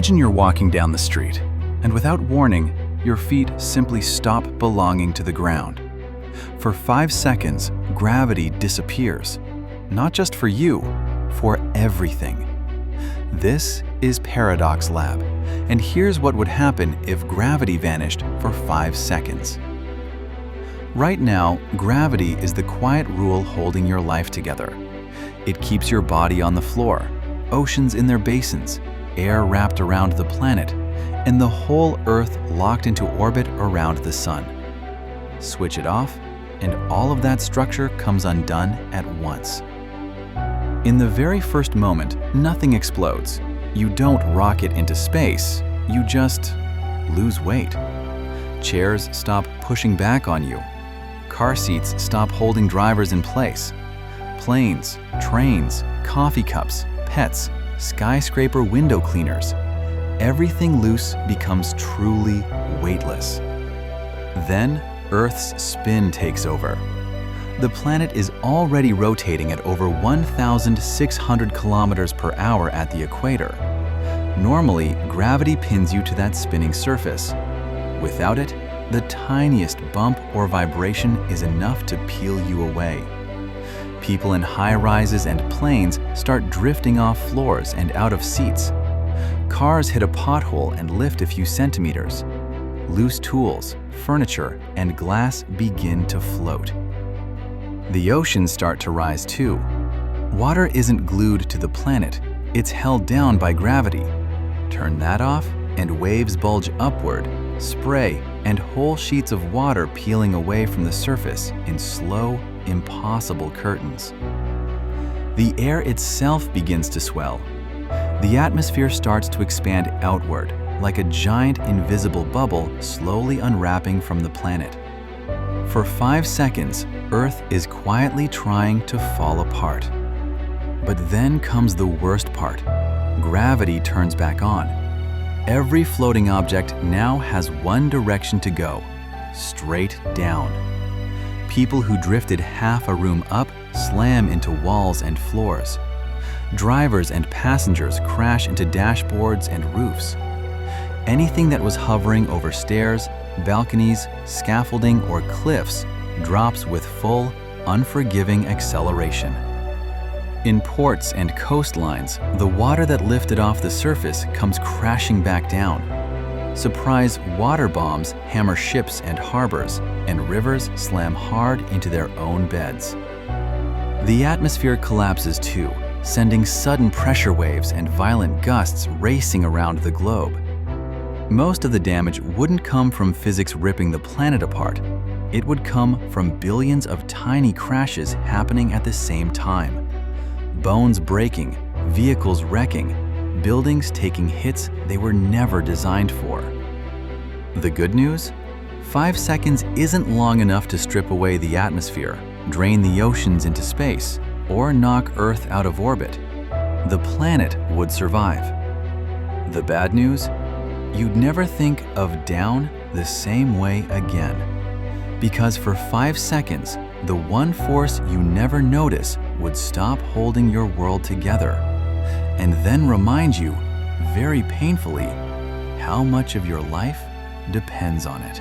Imagine you're walking down the street, and without warning, your feet simply stop belonging to the ground. For 5 seconds, gravity disappears. Not just for you, for everything. This is Paradox Lab, and here's what would happen if gravity vanished for 5 seconds. Right now, gravity is the quiet rule holding your life together. It keeps your body on the floor, oceans in their basins, air wrapped around the planet, and the whole Earth locked into orbit around the sun. Switch it off, and all of that structure comes undone at once. In the very first moment, nothing explodes. You don't rocket into space, you just lose weight. Chairs stop pushing back on you. Car seats stop holding drivers in place. Planes, trains, coffee cups, pets, skyscraper window cleaners. Everything loose becomes truly weightless. Then, Earth's spin takes over. The planet is already rotating at over 1,600 kilometers per hour at the equator. Normally, gravity pins you to that spinning surface. Without it, the tiniest bump or vibration is enough to peel you away. People in high-rises and planes start drifting off floors and out of seats. Cars hit a pothole and lift a few centimeters. Loose tools, furniture, and glass begin to float. The oceans start to rise too. Water isn't glued to the planet, it's held down by gravity. Turn that off, and waves bulge upward, spray, and whole sheets of water peeling away from the surface in slow, impossible curtains. The air itself begins to swell. The atmosphere starts to expand outward, like a giant invisible bubble slowly unwrapping from the planet. For 5 seconds, Earth is quietly trying to fall apart. But then comes the worst part. Gravity turns back on. Every floating object now has one direction to go, straight down. People who drifted half a room up slam into walls and floors. Drivers and passengers crash into dashboards and roofs. Anything that was hovering over stairs, balconies, scaffolding, or cliffs drops with full, unforgiving acceleration. In ports and coastlines, the water that lifted off the surface comes crashing back down. Surprise water bombs hammer ships and harbors, and rivers slam hard into their own beds. The atmosphere collapses too, sending sudden pressure waves and violent gusts racing around the globe. Most of the damage wouldn't come from physics ripping the planet apart. It would come from billions of tiny crashes happening at the same time. Bones breaking, vehicles wrecking, buildings taking hits they were never designed for. The good news? 5 seconds isn't long enough to strip away the atmosphere, drain the oceans into space, or knock Earth out of orbit. The planet would survive. The bad news? You'd never think of down the same way again. Because for 5 seconds, the one force you never notice would stop holding your world together, and then remind you, very painfully, how much of your life depends on it.